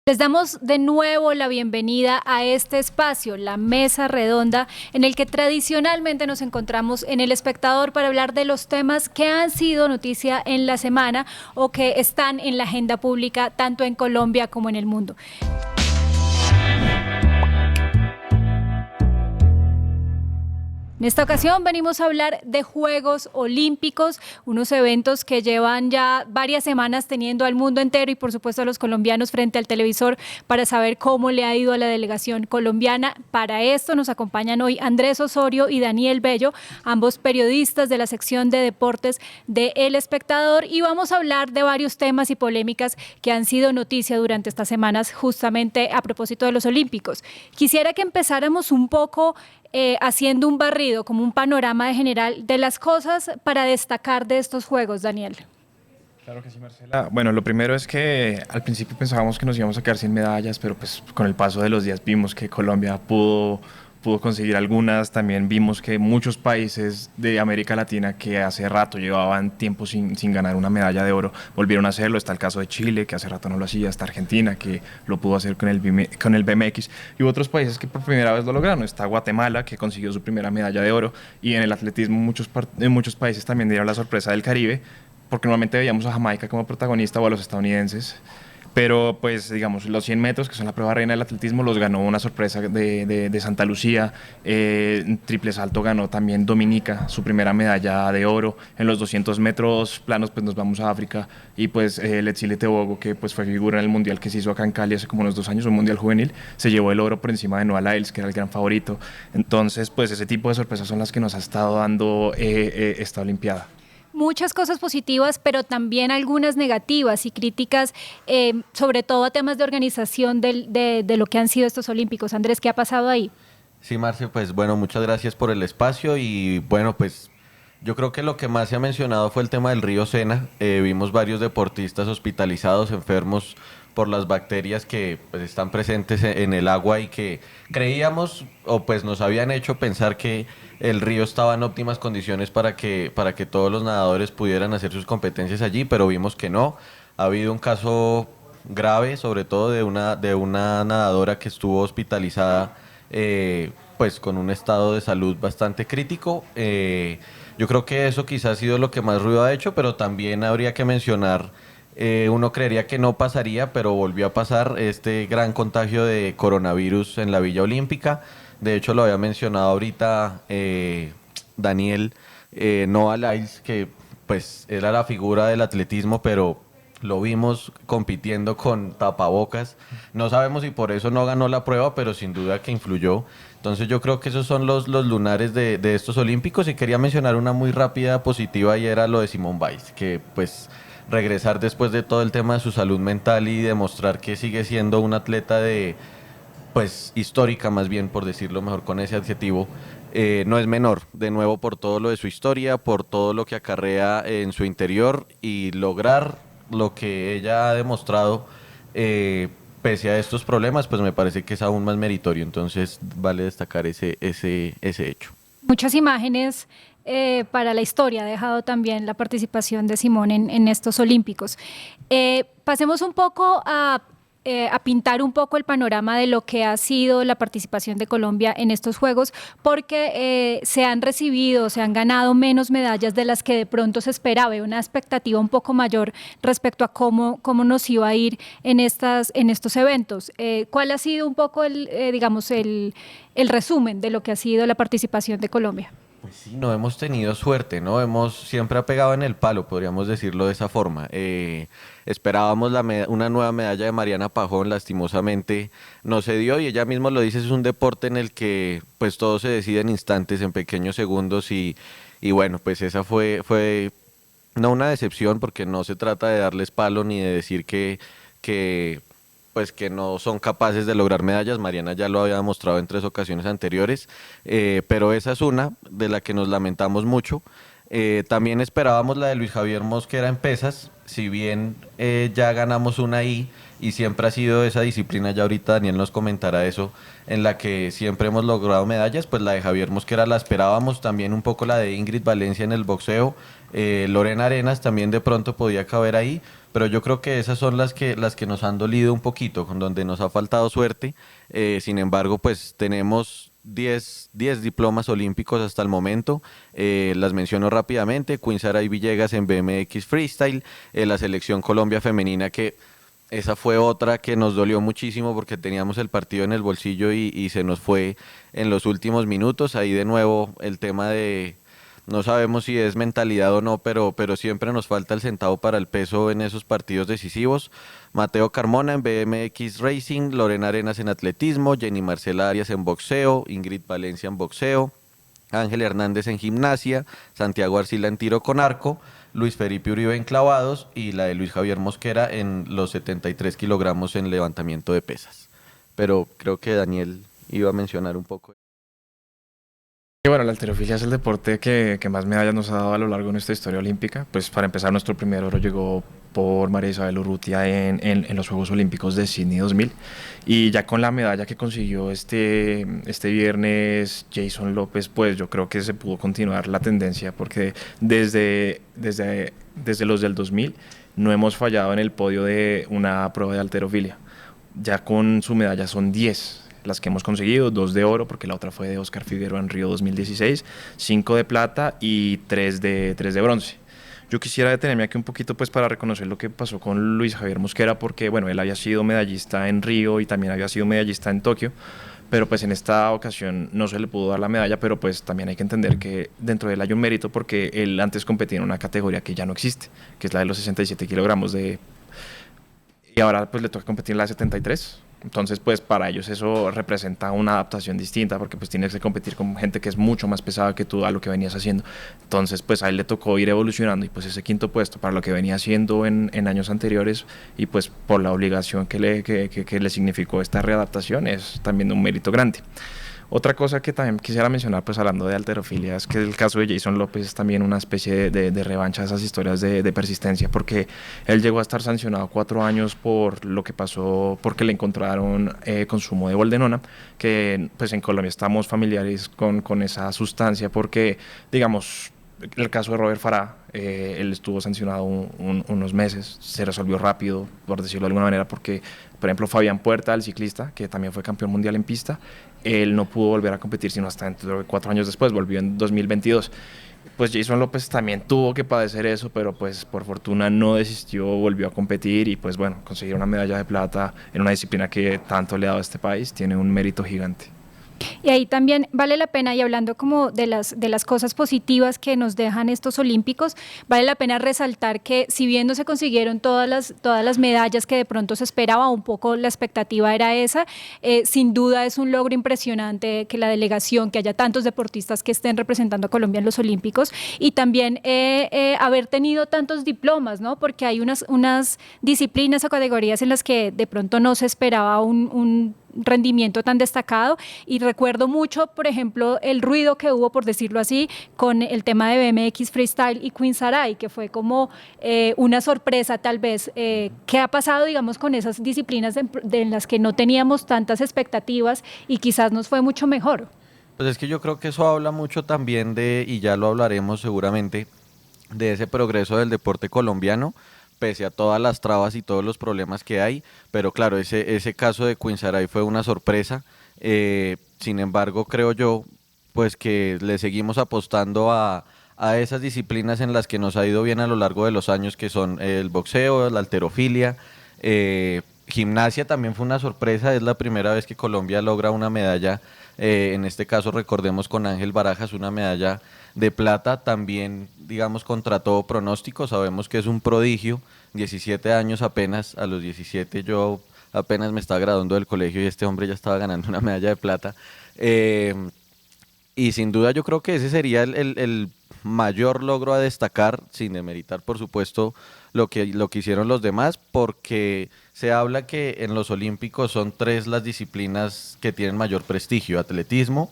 Les damos de nuevo la bienvenida a este espacio, la mesa redonda, en el que tradicionalmente nos encontramos en El Espectador para hablar de los temas que han sido noticia en la semana o que están en la agenda pública tanto en Colombia como en el mundo. En esta ocasión venimos a hablar de Juegos Olímpicos, unos eventos que llevan ya varias semanas teniendo al mundo entero y por supuesto a los colombianos frente al televisor para saber cómo le ha ido a la delegación colombiana. Para esto nos acompañan hoy Andrés Osorio y Daniel Bello, ambos periodistas de la sección de deportes de El Espectador, y vamos a hablar de varios temas y polémicas que han sido noticia durante estas semanas justamente a propósito de los Olímpicos. Quisiera que empezáramos un poco haciendo un barrido, como un panorama de general de las cosas para destacar de estos Juegos, Daniel. Claro que sí, Marcela. Bueno, lo primero es que al principio pensábamos que nos íbamos a quedar sin medallas, pero pues con el paso de los días vimos que Colombia pudo conseguir algunas. También vimos que muchos países de América Latina que hace rato llevaban tiempo sin ganar una medalla de oro, volvieron a hacerlo. Está el caso de Chile, que hace rato no lo hacía. Está Argentina, que lo pudo hacer con el BMX. Y otros países que por primera vez lo lograron. Está Guatemala, que consiguió su primera medalla de oro. Y en el atletismo en muchos países también dieron la sorpresa del Caribe, porque normalmente veíamos a Jamaica como protagonista o a los estadounidenses. Pero pues digamos, los 100 metros, que son la prueba reina del atletismo, los ganó una sorpresa de Santa Lucía. En triple salto ganó también Dominica su primera medalla de oro. En los 200 metros planos pues nos vamos a África y pues Letsile Tebogo, que pues fue figura en el mundial que se hizo acá en Cali hace como unos 2 años, un mundial juvenil, se llevó el oro por encima de Noah Lyles, que era el gran favorito. Entonces pues ese tipo de sorpresas son las que nos ha estado dando esta Olimpiada. Muchas cosas positivas, pero también algunas negativas y críticas, sobre todo a temas de organización de lo que han sido estos Olímpicos. Andrés, ¿qué ha pasado ahí? Sí, Marce, pues bueno, muchas gracias por el espacio y bueno, pues yo creo que lo que más se ha mencionado fue el tema del río Sena. Vimos varios deportistas hospitalizados, enfermos por las bacterias que pues están presentes en el agua y que creíamos o pues nos habían hecho pensar que el río estaba en óptimas condiciones para que todos los nadadores pudieran hacer sus competencias allí, pero vimos que no. Ha habido un caso grave, sobre todo de una nadadora que estuvo hospitalizada pues con un estado de salud bastante crítico. Yo creo que eso quizás ha sido lo que más ruido ha hecho, pero también habría que mencionar, uno creería que no pasaría, pero volvió a pasar este gran contagio de coronavirus en la Villa Olímpica. De hecho, lo había mencionado ahorita Daniel, Noah Lyles, que pues era la figura del atletismo, pero lo vimos compitiendo con tapabocas. No sabemos si por eso no ganó la prueba, pero sin duda que influyó. Entonces yo creo que esos son los lunares de estos Olímpicos, y quería mencionar una muy rápida positiva, y era lo de Simone Biles, que pues regresar después de todo el tema de su salud mental y demostrar que sigue siendo un atleta pues histórica, más bien, por decirlo mejor con ese adjetivo, no es menor, de nuevo por todo lo de su historia, por todo lo que acarrea en su interior, y lograr lo que ella ha demostrado pese a estos problemas, pues me parece que es aún más meritorio. Entonces vale destacar ese hecho. Muchas imágenes para la historia ha dejado también la participación de Simón en estos Olímpicos. Pasemos un poco a pintar un poco el panorama de lo que ha sido la participación de Colombia en estos Juegos, porque se han ganado menos medallas de las que de pronto se esperaba, una expectativa un poco mayor respecto a cómo nos iba a ir en estos eventos. ¿Cuál ha sido un poco el resumen de lo que ha sido la participación de Colombia? Pues sí, no hemos tenido suerte, ¿no? Hemos siempre ha pegado en el palo, podríamos decirlo de esa forma. Esperábamos una nueva medalla de Mariana Pajón, lastimosamente no se dio, y ella misma lo dice, es un deporte en el que pues todo se decide en instantes, en pequeños segundos, y bueno, pues esa fue no una decepción, porque no se trata de darles palo ni de decir que pues que no son capaces de lograr medallas. Mariana ya lo había demostrado en 3 ocasiones anteriores, pero esa es una de la que nos lamentamos mucho. También esperábamos la de Luis Javier Mosquera en pesas, si bien ya ganamos una ahí y siempre ha sido esa disciplina, ya ahorita Daniel nos comentará eso, en la que siempre hemos logrado medallas. Pues la de Javier Mosquera la esperábamos, también un poco la de Ingrid Valencia en el boxeo, Lorena Arenas también de pronto podía caber ahí, pero yo creo que esas son las que nos han dolido un poquito, con donde nos ha faltado suerte. Sin embargo, pues tenemos 10 diplomas olímpicos hasta el momento. Las menciono rápidamente: Queen Saray Villegas en BMX Freestyle, la selección Colombia femenina, que esa fue otra que nos dolió muchísimo porque teníamos el partido en el bolsillo y se nos fue en los últimos minutos. Ahí de nuevo el tema de, no sabemos si es mentalidad o no, pero siempre nos falta el centavo para el peso en esos partidos decisivos. Mateo Carmona en BMX Racing, Lorena Arenas en atletismo, Jenny Marcela Arias en boxeo, Ingrid Valencia en boxeo, Ángel Hernández en gimnasia, Santiago Arcila en tiro con arco, Luis Felipe Uribe en clavados y la de Luis Javier Mosquera en los 73 kilogramos en levantamiento de pesas. Pero creo que Daniel iba a mencionar un poco. Y bueno, la halterofilia es el deporte que más medallas nos ha dado a lo largo de nuestra historia olímpica. Pues para empezar, nuestro primer oro llegó por María Isabel Urrutia en los Juegos Olímpicos de Sydney 2000. Y ya con la medalla que consiguió este viernes Jason López, pues yo creo que se pudo continuar la tendencia, porque desde los del 2000 no hemos fallado en el podio de una prueba de halterofilia. Ya con su medalla son 10 las que hemos conseguido, 2 de oro, porque la otra fue de Oscar Figueroa en Río 2016, 5 de plata y 3 de bronce. Yo quisiera detenerme aquí un poquito pues para reconocer lo que pasó con Luis Javier Mosquera, porque bueno, él había sido medallista en Río y también había sido medallista en Tokio, pero pues en esta ocasión no se le pudo dar la medalla, pero pues también hay que entender que dentro de él hay un mérito, porque él antes competía en una categoría que ya no existe, que es la de los 67 kilogramos y ahora pues le toca competir en la de 73. Entonces, pues para ellos eso representa una adaptación distinta, porque pues tienes que competir con gente que es mucho más pesada que tú a lo que venías haciendo. Entonces, pues a él le tocó ir evolucionando, y pues ese quinto puesto para lo que venía haciendo en años anteriores, y pues por la obligación que le significó esta readaptación, es también un mérito grande. Otra cosa que también quisiera mencionar, pues hablando de halterofilia, es que el caso de Jason López es también una especie de revancha a esas historias de persistencia, porque él llegó a estar sancionado 4 años por lo que pasó, porque le encontraron consumo de boldenona, que pues en Colombia estamos familiares con esa sustancia, porque digamos, el caso de Robert Farah, él estuvo sancionado unos meses, se resolvió rápido, por decirlo de alguna manera, porque, por ejemplo, Fabián Puerta, el ciclista, que también fue campeón mundial en pista, él no pudo volver a competir sino hasta dentro de 4 años después, volvió en 2022. Pues Jason López también tuvo que padecer eso, pero pues por fortuna no desistió, volvió a competir y pues bueno, conseguir una medalla de plata en una disciplina que tanto le ha dado a este país tiene un mérito gigante. Y ahí también vale la pena, y hablando como de las cosas positivas que nos dejan estos olímpicos, vale la pena resaltar que si bien no se consiguieron todas las medallas que de pronto se esperaba, un poco la expectativa era esa, sin duda es un logro impresionante que la delegación, que haya tantos deportistas que estén representando a Colombia en los olímpicos, y también haber tenido tantos diplomas, ¿no? Porque hay unas disciplinas o categorías en las que de pronto no se esperaba un rendimiento tan destacado, y recuerdo mucho, por ejemplo, el ruido que hubo, por decirlo así, con el tema de BMX Freestyle y Queen Saray, que fue como una sorpresa tal vez. ¿Qué ha pasado, digamos, con esas disciplinas en las que no teníamos tantas expectativas y quizás nos fue mucho mejor? Pues es que yo creo que eso habla mucho también de, y ya lo hablaremos seguramente, de ese progreso del deporte colombiano, pese a todas las trabas y todos los problemas que hay. Pero claro, ese caso de Queen Saray fue una sorpresa. Sin embargo, creo yo pues que le seguimos apostando a esas disciplinas en las que nos ha ido bien a lo largo de los años, que son el boxeo, la halterofilia. Gimnasia también fue una sorpresa, es la primera vez que Colombia logra una medalla, en este caso recordemos con Ángel Barajas, una medalla de plata, también digamos contra todo pronóstico. Sabemos que es un prodigio, 17 años apenas, a los 17 yo apenas me estaba graduando del colegio y este hombre ya estaba ganando una medalla de plata. Y sin duda yo creo que ese sería el mayor logro a destacar, sin demeritar por supuesto lo que hicieron los demás, porque se habla que en los olímpicos son 3 las disciplinas que tienen mayor prestigio: atletismo,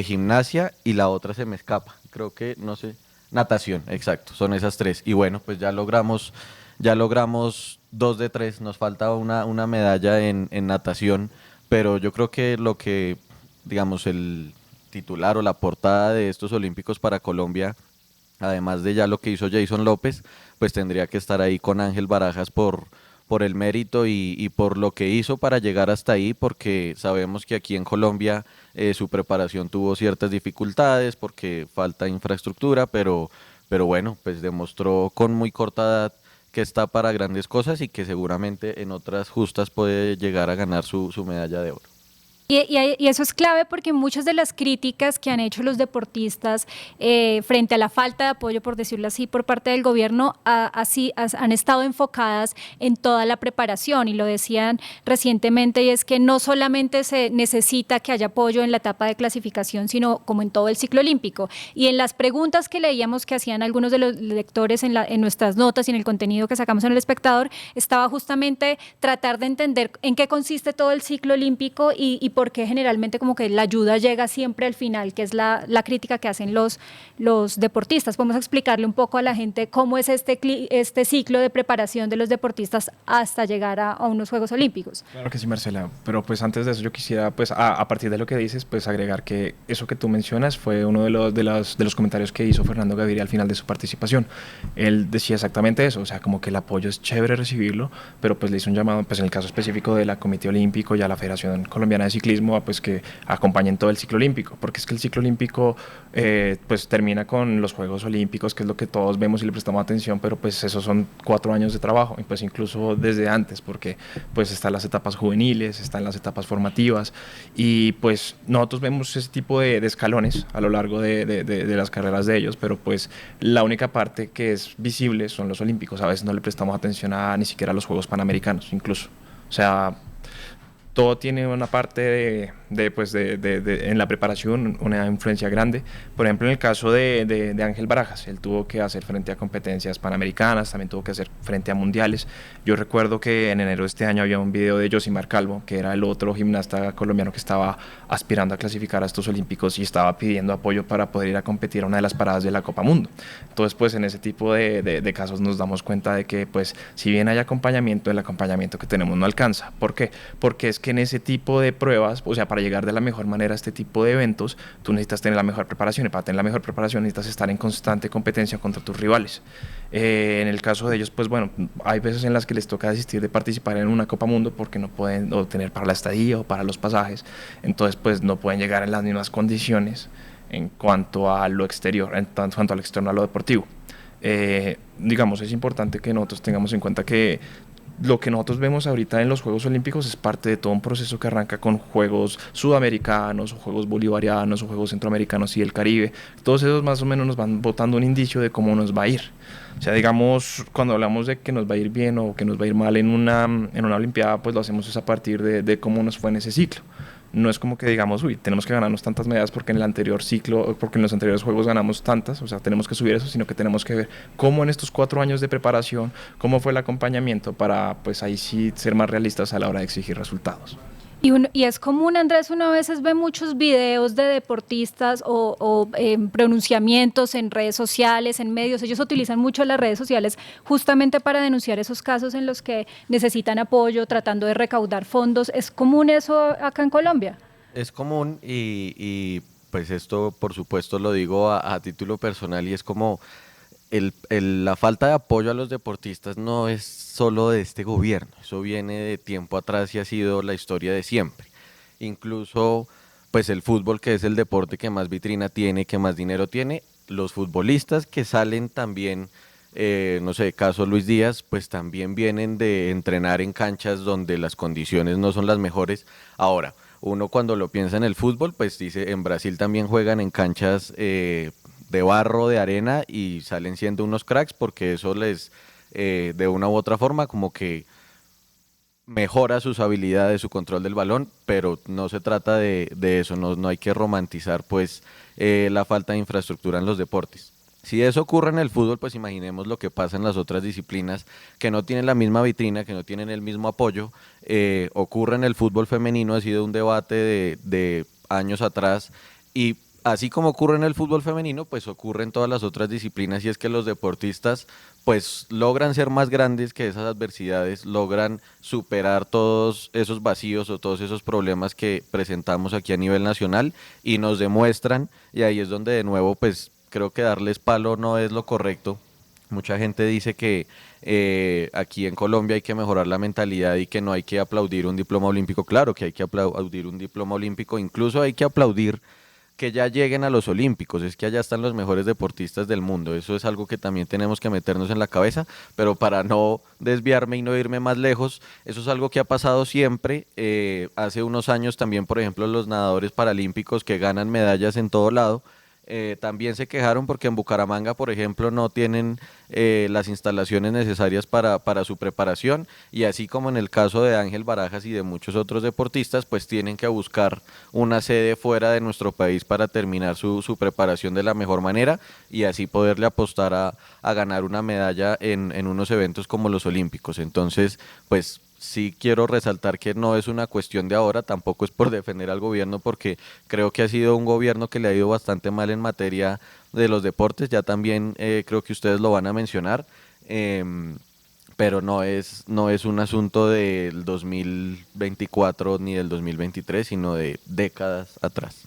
gimnasia y la otra se me escapa, creo que, no sé, natación, exacto, son esas 3. Y bueno, pues ya logramos Ya logramos 2 de 3, nos falta una medalla en natación, pero yo creo que lo que, digamos, el titular o la portada de estos Olímpicos para Colombia, además de ya lo que hizo Jason López, pues tendría que estar ahí con Ángel Barajas por el mérito y por lo que hizo para llegar hasta ahí, porque sabemos que aquí en Colombia su preparación tuvo ciertas dificultades porque falta infraestructura, pero bueno, pues demostró con muy corta edad que está para grandes cosas y que seguramente en otras justas puede llegar a ganar su medalla de oro. Y eso es clave porque muchas de las críticas que han hecho los deportistas frente a la falta de apoyo, por decirlo así, por parte del gobierno, han estado enfocadas en toda la preparación y lo decían recientemente, y es que no solamente se necesita que haya apoyo en la etapa de clasificación, sino como en todo el ciclo olímpico. Y en las preguntas que leíamos que hacían algunos de los lectores en nuestras notas y en el contenido que sacamos en El Espectador, estaba justamente tratar de entender en qué consiste todo el ciclo olímpico y porque generalmente como que la ayuda llega siempre al final, que es la crítica que hacen los deportistas. Podemos explicarle un poco a la gente cómo es este ciclo de preparación de los deportistas hasta llegar a unos Juegos Olímpicos. Claro que sí, Marcela, pero pues antes de eso yo quisiera, pues a partir de lo que dices, pues agregar que eso que tú mencionas fue uno de los comentarios que hizo Fernando Gaviria al final de su participación. Él decía exactamente eso, o sea, como que el apoyo es chévere recibirlo, pero pues le hizo un llamado, pues en el caso específico de la Comité Olímpico y a la Federación Colombiana de Ciclismo, a pues que acompañen todo el ciclo olímpico, porque es que el ciclo olímpico pues termina con los Juegos Olímpicos, que es lo que todos vemos y le prestamos atención, pero pues esos son 4 años de trabajo, y pues incluso desde antes, porque pues están las etapas juveniles, están las etapas formativas, y pues nosotros vemos ese tipo de escalones a lo largo de las carreras de ellos, pero pues la única parte que es visible son los olímpicos. A veces no le prestamos atención a ni siquiera a los Juegos Panamericanos incluso, o sea, todo tiene una parte en la preparación, una influencia grande. Por ejemplo, en el caso de Ángel Barajas, él tuvo que hacer frente a competencias panamericanas, también tuvo que hacer frente a mundiales. Yo recuerdo que en enero de este año había un video de Josimar Calvo, que era el otro gimnasta colombiano que estaba aspirando a clasificar a estos olímpicos y estaba pidiendo apoyo para poder ir a competir a una de las paradas de la Copa Mundo. Entonces, pues en ese tipo de casos nos damos cuenta de que, pues, si bien hay acompañamiento, el acompañamiento que tenemos no alcanza. ¿Por qué? Porque es que en ese tipo de pruebas, o sea, para llegar de la mejor manera a este tipo de eventos, tú necesitas tener la mejor preparación, y para tener la mejor preparación necesitas estar en constante competencia contra tus rivales. En el caso de ellos, pues bueno, hay veces en las que les toca desistir de participar en una Copa Mundo porque no pueden obtener para la estadía o para los pasajes, entonces pues no pueden llegar en las mismas condiciones en cuanto a lo exterior, en cuanto al externo, a lo deportivo. Digamos, es importante que nosotros tengamos en cuenta que lo que nosotros vemos ahorita en los Juegos Olímpicos es parte de todo un proceso que arranca con Juegos Sudamericanos, o Juegos Bolivarianos, o Juegos Centroamericanos y del Caribe. Todos esos más o menos nos van botando un indicio de cómo nos va a ir. O sea, digamos, cuando hablamos de que nos va a ir bien o que nos va a ir mal en una Olimpiada, pues lo hacemos es a partir de cómo nos fue en ese ciclo. No es como que digamos, uy, tenemos que ganarnos tantas medallas porque en el anterior ciclo, porque en los anteriores juegos ganamos tantas, o sea, tenemos que subir eso, sino que tenemos que ver cómo en estos 4 años de preparación, cómo fue el acompañamiento para, pues ahí sí ser más realistas a la hora de exigir resultados. Y es común, Andrés, uno a veces ve muchos videos de deportistas o pronunciamientos en redes sociales, en medios. Ellos utilizan mucho las redes sociales justamente para denunciar esos casos en los que necesitan apoyo, tratando de recaudar fondos. ¿Es común eso acá en Colombia? Es común pues esto por supuesto lo digo a título personal, y es como la falta de apoyo a los deportistas no es solo de este gobierno, eso viene de tiempo atrás y ha sido la historia de siempre. Incluso pues el fútbol, que es el deporte que más vitrina tiene, que más dinero tiene, los futbolistas que salen también, no sé, caso Luis Díaz, pues también vienen de entrenar en canchas donde las condiciones no son las mejores. Ahora, uno cuando lo piensa en el fútbol, pues dice, en Brasil también juegan en canchas de barro, de arena, y salen siendo unos cracks porque eso les, de una u otra forma, como que mejora sus habilidades, su control del balón, pero no se trata de eso, no hay que romantizar pues la falta de infraestructura en los deportes. Si eso ocurre en el fútbol, pues imaginemos lo que pasa en las otras disciplinas que no tienen la misma vitrina, que no tienen el mismo apoyo. Ocurre en el fútbol femenino, ha sido un debate de años atrás, y así como ocurre en el fútbol femenino, pues ocurre en todas las otras disciplinas, y es que los deportistas pues logran ser más grandes que esas adversidades, logran superar todos esos vacíos o todos esos problemas que presentamos aquí a nivel nacional y nos demuestran, y ahí es donde de nuevo pues creo que darles palo no es lo correcto. Mucha gente dice que aquí en Colombia hay que mejorar la mentalidad y que no hay que aplaudir un diploma olímpico. Claro que hay que aplaudir un diploma olímpico, incluso hay que aplaudir que ya lleguen a los Olímpicos, es que allá están los mejores deportistas del mundo, eso es algo que también tenemos que meternos en la cabeza, pero para no desviarme y no irme más lejos, eso es algo que ha pasado siempre, hace unos años también, por ejemplo, los nadadores paralímpicos que ganan medallas en todo lado, también se quejaron porque en Bucaramanga, por ejemplo, no tienen las instalaciones necesarias para su preparación y así como en el caso de Ángel Barajas y de muchos otros deportistas, pues tienen que buscar una sede fuera de nuestro país para terminar su preparación de la mejor manera y así poderle apostar a ganar una medalla en unos eventos como los Olímpicos. Entonces, pues sí quiero resaltar que no es una cuestión de ahora, tampoco es por defender al gobierno porque creo que ha sido un gobierno que le ha ido bastante mal en materia de los deportes, ya también creo que ustedes lo van a mencionar, pero no es un asunto del 2024 ni del 2023, sino de décadas atrás.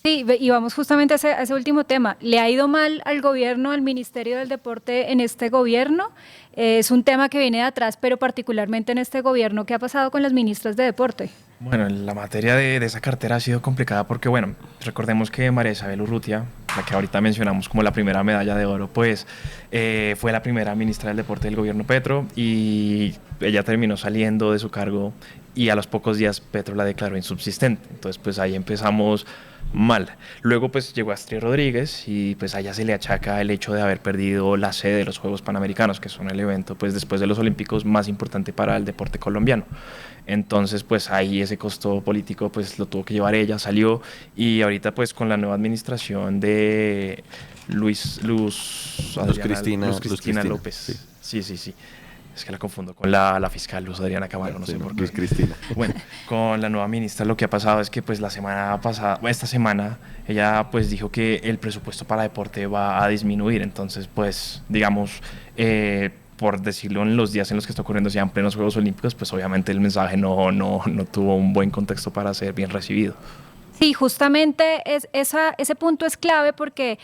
Sí, y vamos justamente a ese último tema. ¿Le ha ido mal al gobierno, al Ministerio del Deporte en este gobierno? Es un tema que viene de atrás, pero particularmente en este gobierno, ¿qué ha pasado con las ministras de Deporte? Bueno, la materia de esa cartera ha sido complicada porque, bueno, recordemos que María Isabel Urrutia, la que ahorita mencionamos como la primera medalla de oro, pues fue la primera ministra del deporte del gobierno Petro y ella terminó saliendo de su cargo y a los pocos días Petro la declaró insubsistente. Entonces, pues ahí empezamos mal. Luego pues llegó Astrid Rodríguez y pues a ella se le achaca el hecho de haber perdido la sede de los Juegos Panamericanos, que son el evento pues después de los Olímpicos más importante para el deporte colombiano. Entonces pues ahí ese costo político pues lo tuvo que llevar ella, salió y ahorita pues con la nueva administración de Luz Cristina López. Sí. Es que la confundo con la fiscal Luz Adriana Camargo, no sé por qué. Luz Cristina. Bueno, con la nueva ministra lo que ha pasado es que pues la semana pasada, esta semana, ella pues dijo que el presupuesto para deporte va a disminuir, entonces pues digamos, por decirlo en los días en los que está ocurriendo, sean plenos Juegos Olímpicos, pues obviamente el mensaje no tuvo un buen contexto para ser bien recibido. Sí, justamente ese punto es clave porque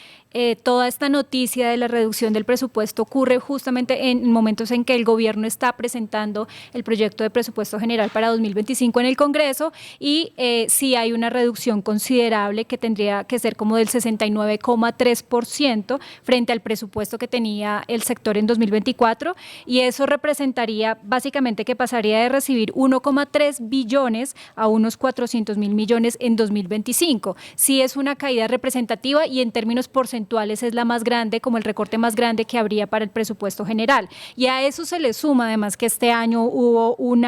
toda esta noticia de la reducción del presupuesto ocurre justamente en momentos en que el gobierno está presentando el proyecto de presupuesto general para 2025 en el Congreso y sí hay una reducción considerable que tendría que ser como del 69,3% frente al presupuesto que tenía el sector en 2024 y eso representaría básicamente que pasaría de recibir 1,3 billones a unos 400.000 millones en 2025. Sí es una caída representativa y en términos porcentuales es la más grande, como el recorte más grande que habría para el presupuesto general. Y a eso se le suma además que este año hubo un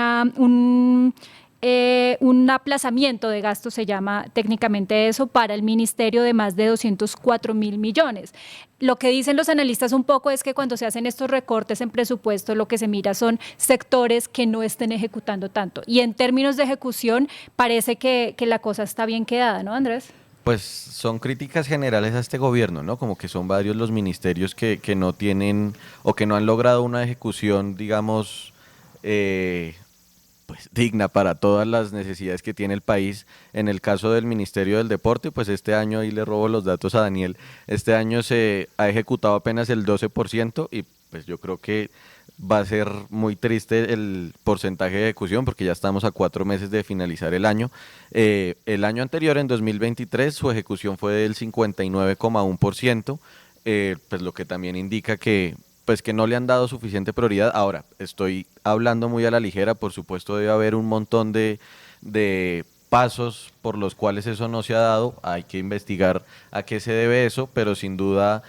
aplazamiento de gastos, se llama técnicamente eso, para el ministerio de más de 204.000 millones. Lo que dicen los analistas un poco es que cuando se hacen estos recortes en presupuesto, lo que se mira son sectores que no estén ejecutando tanto. Y en términos de ejecución, parece que la cosa está bien quedada, ¿no, Andrés? Pues son críticas generales a este gobierno, ¿no? Como que son varios los ministerios que no tienen o que no han logrado una ejecución, digamos, pues digna para todas las necesidades que tiene el país. En el caso del Ministerio del Deporte, pues este año, ahí le robo los datos a Daniel, este año se ha ejecutado apenas el 12% y pues yo creo que va a ser muy triste el porcentaje de ejecución porque ya estamos a 4 meses de finalizar el año. El año anterior, en 2023, su ejecución fue del 59,1%, pues lo que también indica que pues que no le han dado suficiente prioridad. Ahora, estoy hablando muy a la ligera, por supuesto debe haber un montón de pasos por los cuales eso no se ha dado, hay que investigar a qué se debe eso, pero sin duda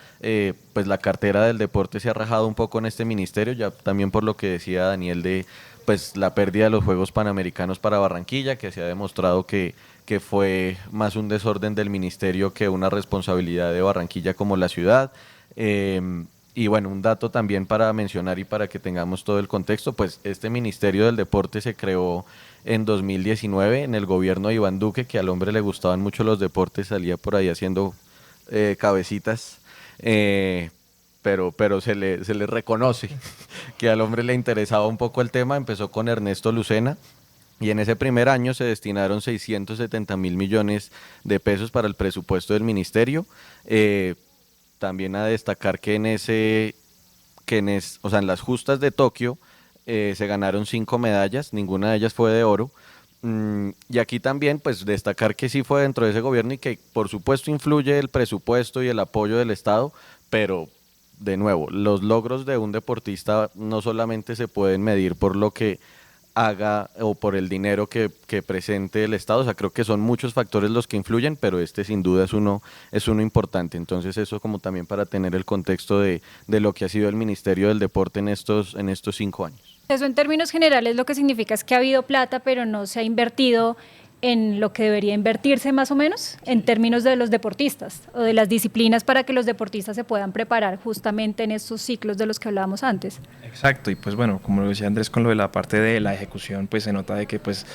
pues la cartera del deporte se ha rajado un poco en este ministerio, ya también por lo que decía Daniel de pues la pérdida de los Juegos Panamericanos para Barranquilla, que se ha demostrado que fue más un desorden del ministerio que una responsabilidad de Barranquilla como la ciudad. Y bueno, un dato también para mencionar y para que tengamos todo el contexto, pues este Ministerio del Deporte se creó en 2019 en el gobierno de Iván Duque, que al hombre le gustaban mucho los deportes, salía por ahí haciendo cabecitas. pero se le reconoce que al hombre le interesaba un poco el tema. Empezó con Ernesto Lucena y en ese primer año se destinaron 670.000 millones de pesos para el presupuesto del ministerio. También a destacar que o sea, en las justas de Tokio se ganaron 5 medallas, ninguna de ellas fue de oro. Y aquí también, pues, destacar que sí fue dentro de ese gobierno y que, por supuesto, influye el presupuesto y el apoyo del Estado, pero, de nuevo, los logros de un deportista no solamente se pueden medir por lo que haga o por el dinero que presente el Estado. O sea, creo que son muchos factores los que influyen, pero este sin duda es uno importante. Entonces eso como también para tener el contexto de lo que ha sido el Ministerio del Deporte en estos 5 años. Eso en términos generales lo que significa es que ha habido plata, pero no se ha invertido en lo que debería invertirse más o menos en términos de los deportistas o de las disciplinas para que los deportistas se puedan preparar justamente en estos ciclos de los que hablábamos antes. Exacto, y pues bueno, como lo decía Andrés con lo de la parte de la ejecución, pues se nota de que pues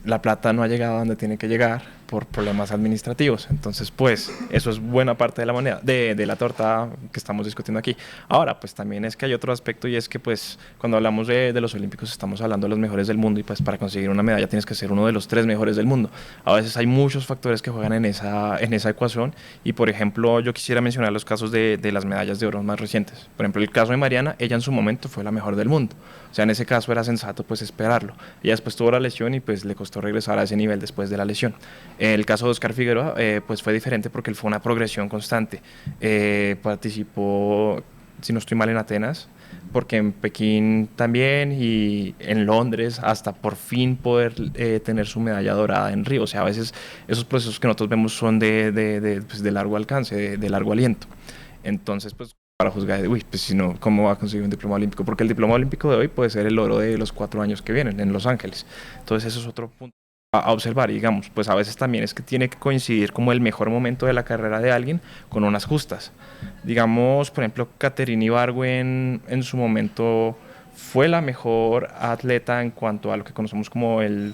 la plata no ha llegado a donde tiene que llegar por problemas administrativos. Entonces, pues eso es buena parte de la moneda, de la torta que estamos discutiendo aquí. Ahora, pues también es que hay otro aspecto y es que pues cuando hablamos de los olímpicos estamos hablando de los mejores del mundo y pues para conseguir una medalla tienes que ser uno de los 3 mejores del mundo. A veces hay muchos factores que juegan en esa ecuación y por ejemplo yo quisiera mencionar los casos de las medallas de oro más recientes. Por ejemplo, el caso de Mariana, ella en su momento fue la mejor del mundo. O sea, en ese caso era sensato pues esperarlo. Ella después tuvo la lesión y pues le costó regresar a ese nivel después de la lesión. El caso de Oscar Figueroa pues fue diferente porque él fue una progresión constante. Participó, si no estoy mal, en Atenas, porque en Pekín también y en Londres hasta por fin poder tener su medalla dorada en Río. O sea, a veces esos procesos que nosotros vemos son pues de largo alcance, de largo aliento. Entonces, pues para juzgar, uy, pues si no, ¿cómo va a conseguir un diploma olímpico? Porque el diploma olímpico de hoy puede ser el oro de los 4 años que vienen en Los Ángeles. Entonces eso es otro punto a observar, y digamos, pues a veces también es que tiene que coincidir como el mejor momento de la carrera de alguien con unas justas. Digamos, por ejemplo, Caterina Ibargüen en su momento fue la mejor atleta en cuanto a lo que conocemos como el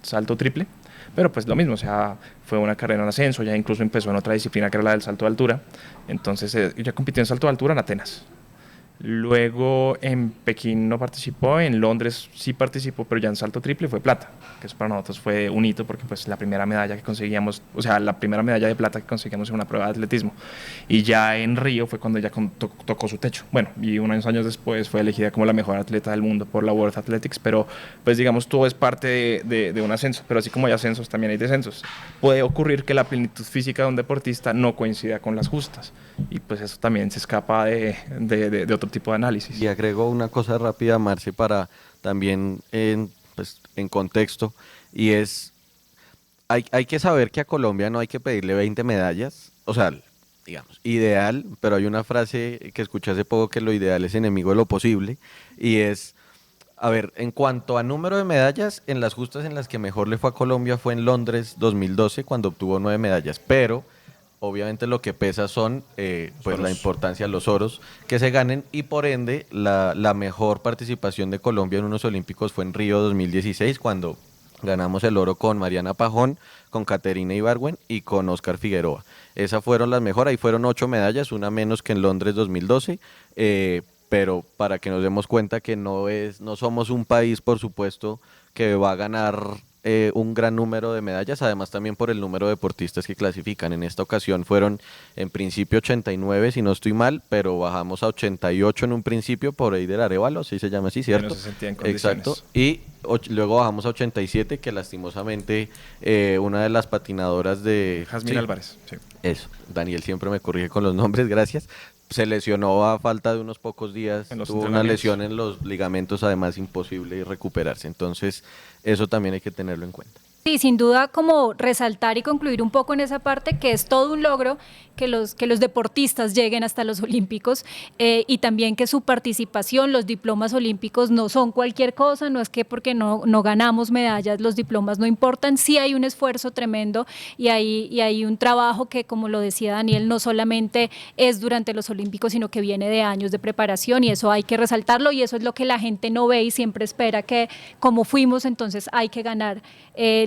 salto triple, pero pues lo mismo, o sea, fue una carrera en ascenso, ya incluso empezó en otra disciplina que era la del salto de altura, entonces ella compitió en salto de altura en Atenas. Luego en Pekín no participó, en Londres sí participó, pero ya en salto triple fue plata, que eso para nosotros fue un hito porque pues la primera medalla que conseguíamos, o sea, la primera medalla de plata que conseguíamos en una prueba de atletismo. Y ya en Río fue cuando ella tocó su techo. Bueno, y unos años después fue elegida como la mejor atleta del mundo por la World Athletics, pero pues digamos todo es parte de un ascenso, pero así como hay ascensos también hay descensos. Puede ocurrir que la plenitud física de un deportista no coincida con las justas y pues eso también se escapa de otro tipo de análisis. Y agrego una cosa rápida, Marce, para también en contexto, y es, hay que saber que a Colombia no hay que pedirle 20 medallas, o sea, digamos, ideal, pero hay una frase que escuché hace poco que lo ideal es enemigo de lo posible, y es, a ver, en cuanto a número de medallas, en las justas en las que mejor le fue a Colombia fue en Londres 2012, cuando obtuvo 9 medallas, pero obviamente lo que pesa son pues la importancia de los oros que se ganen y por ende la mejor participación de Colombia en unos olímpicos fue en Río 2016 cuando ganamos el oro con Mariana Pajón, con Caterina Ibargüen y con Oscar Figueroa. Esas fueron las mejores, ahí fueron 8 medallas, una menos que en Londres 2012, pero para que nos demos cuenta que no somos un país, por supuesto, que va a ganar un gran número de medallas, además también por el número de deportistas que clasifican. En esta ocasión fueron en principio 89, si no estoy mal, pero bajamos a 88 en un principio por ahí del Arévalo, así se llama así, ¿cierto? No se sentía en condiciones. Exacto, y luego bajamos a 87, que lastimosamente una de las patinadoras de... Jazmín Álvarez, sí. Eso, Daniel siempre me corrige con los nombres, gracias. Se lesionó a falta de unos pocos días, tuvo una lesión en los ligamentos, además imposible recuperarse. Entonces, eso también hay que tenerlo en cuenta. Sí, sin duda como resaltar y concluir un poco en esa parte que es todo un logro que los deportistas lleguen hasta los Olímpicos y también que su participación, los diplomas olímpicos no son cualquier cosa, no es que porque no ganamos medallas los diplomas no importan, sí hay un esfuerzo tremendo y hay un trabajo que, como lo decía Daniel, no solamente es durante los Olímpicos, sino que viene de años de preparación y eso hay que resaltarlo y eso es lo que la gente no ve y siempre espera que como fuimos, entonces hay que ganar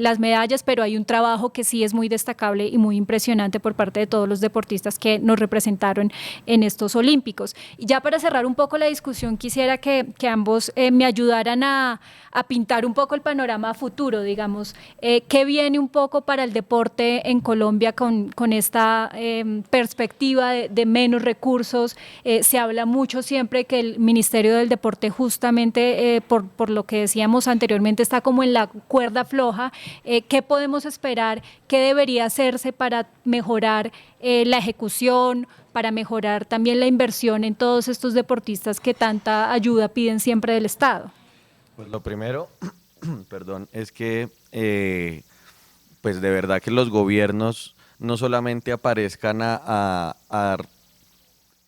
las medallas, pero hay un trabajo que sí es muy destacable y muy impresionante por parte de todos los deportistas que nos representaron en estos Olímpicos. Y ya para cerrar un poco la discusión, quisiera que ambos me ayudaran a pintar un poco el panorama futuro, digamos, qué viene un poco para el deporte en Colombia con esta perspectiva de menos recursos. Se habla mucho siempre que el Ministerio del Deporte justamente por lo que decíamos anteriormente está como en la cuerda floja. ¿Qué podemos esperar? ¿Qué debería hacerse para mejorar la ejecución, para mejorar también la inversión en todos estos deportistas que tanta ayuda piden siempre del Estado? Pues lo primero, perdón, es que pues de verdad que los gobiernos no solamente aparezcan a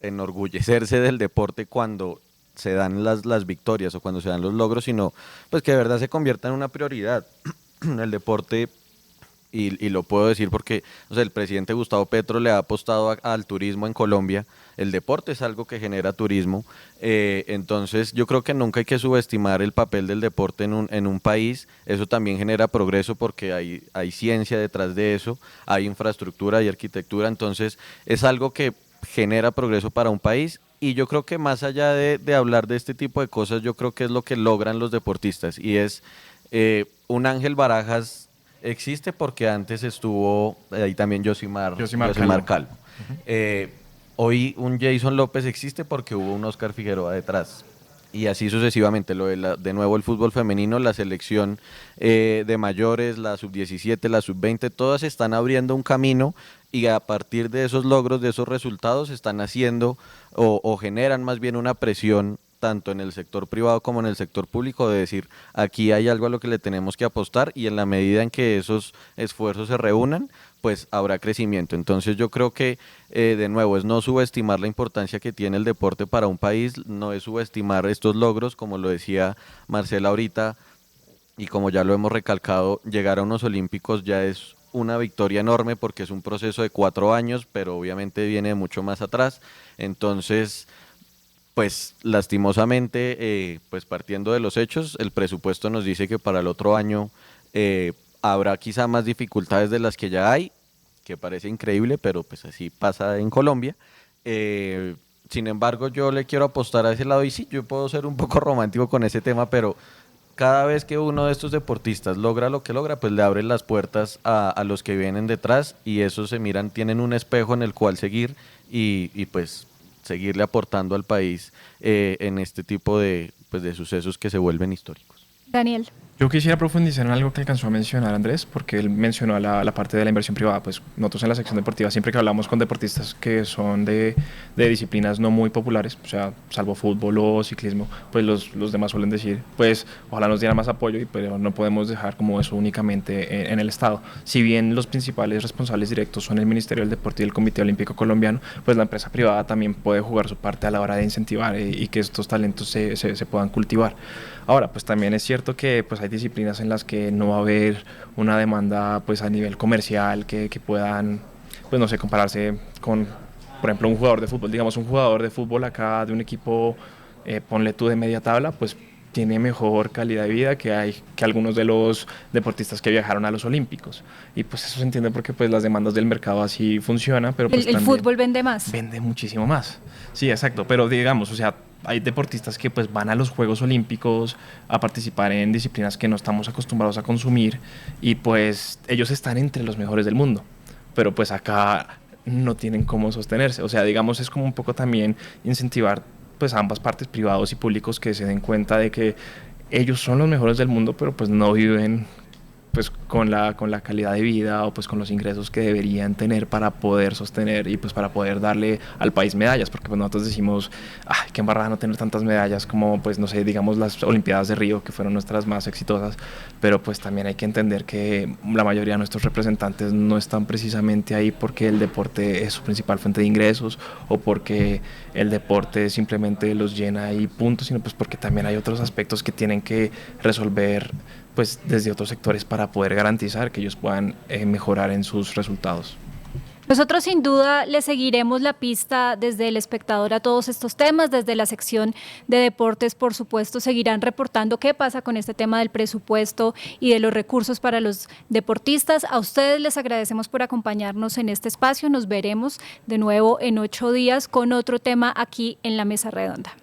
enorgullecerse del deporte cuando se dan las victorias o cuando se dan los logros, sino pues que de verdad se convierta en una prioridad. El deporte, y lo puedo decir porque o sea, el presidente Gustavo Petro le ha apostado al turismo en Colombia. El deporte es algo que genera turismo, entonces yo creo que nunca hay que subestimar el papel del deporte en un país. Eso también genera progreso porque hay ciencia detrás de eso, hay infraestructura, hay arquitectura, entonces es algo que genera progreso para un país. Y yo creo que más allá de hablar de este tipo de cosas, yo creo que es lo que logran los deportistas, y es un Ángel Barajas existe porque antes estuvo ahí también Yosimar Calvo. Hoy un Jason López existe porque hubo un Oscar Figueroa detrás. Y así sucesivamente, de nuevo el fútbol femenino, la selección de mayores, la sub-17, la sub-20, todas están abriendo un camino, y a partir de esos logros, de esos resultados, están haciendo o generan más bien una presión tanto en el sector privado como en el sector público de decir, aquí hay algo a lo que le tenemos que apostar, y en la medida en que esos esfuerzos se reúnan, pues habrá crecimiento. Entonces yo creo que de nuevo es no subestimar la importancia que tiene el deporte para un país, no es subestimar estos logros, como lo decía Marcela ahorita, y como ya lo hemos recalcado, llegar a unos Olímpicos ya es una victoria enorme porque es un proceso de 4 años, pero obviamente viene mucho más atrás. Entonces, pues lastimosamente, pues partiendo de los hechos, el presupuesto nos dice que para el otro año habrá quizá más dificultades de las que ya hay, que parece increíble, pero pues así pasa en Colombia. Sin embargo, yo le quiero apostar a ese lado, y sí, yo puedo ser un poco romántico con ese tema, pero cada vez que uno de estos deportistas logra lo que logra, pues le abren las puertas a los que vienen detrás, y esos se miran, tienen un espejo en el cual seguir, y pues seguirle aportando al país en este tipo de sucesos que se vuelven históricos. Daniel. Yo quisiera profundizar en algo que alcanzó a mencionar Andrés, porque él mencionó la parte de la inversión privada. Pues nosotros en la sección deportiva, siempre que hablamos con deportistas que son de disciplinas no muy populares, o sea, salvo fútbol o ciclismo, pues los demás suelen decir, pues ojalá nos dieran más apoyo, pero no podemos dejar como eso únicamente en el Estado. Si bien los principales responsables directos son el Ministerio del Deporte y el Comité Olímpico Colombiano, pues la empresa privada también puede jugar su parte a la hora de incentivar y que estos talentos se puedan cultivar. Ahora, pues también es cierto que pues hay disciplinas en las que no va a haber una demanda pues a nivel comercial que puedan, pues no sé, compararse con, por ejemplo, un jugador de fútbol. Digamos, un jugador de fútbol acá de un equipo, ponle tú de media tabla, pues tiene mejor calidad de vida que algunos de los deportistas que viajaron a los Olímpicos. Y pues eso se entiende porque pues las demandas del mercado así funcionan, pero pues el fútbol vende más. Vende muchísimo más. Sí, exacto, pero digamos, o sea, hay deportistas que pues van a los Juegos Olímpicos a participar en disciplinas que no estamos acostumbrados a consumir, y pues ellos están entre los mejores del mundo, pero pues acá no tienen cómo sostenerse. O sea, digamos, es como un poco también incentivar pues a ambas partes, privados y públicos, que se den cuenta de que ellos son los mejores del mundo, pero pues no viven pues con la calidad de vida o pues con los ingresos que deberían tener para poder sostener y pues para poder darle al país medallas, porque pues nosotros decimos, ay, qué embarrada no tener tantas medallas como pues no sé, digamos las Olimpiadas de Río, que fueron nuestras más exitosas, pero pues también hay que entender que la mayoría de nuestros representantes no están precisamente ahí porque el deporte es su principal fuente de ingresos o porque el deporte simplemente los llena y punto, sino pues porque también hay otros aspectos que tienen que resolver pues desde otros sectores para poder garantizar que ellos puedan mejorar en sus resultados. Nosotros sin duda le seguiremos la pista desde El Espectador a todos estos temas, desde la sección de deportes, por supuesto, seguirán reportando qué pasa con este tema del presupuesto y de los recursos para los deportistas. A ustedes les agradecemos por acompañarnos en este espacio. Nos veremos de nuevo en 8 días con otro tema aquí en la Mesa Redonda.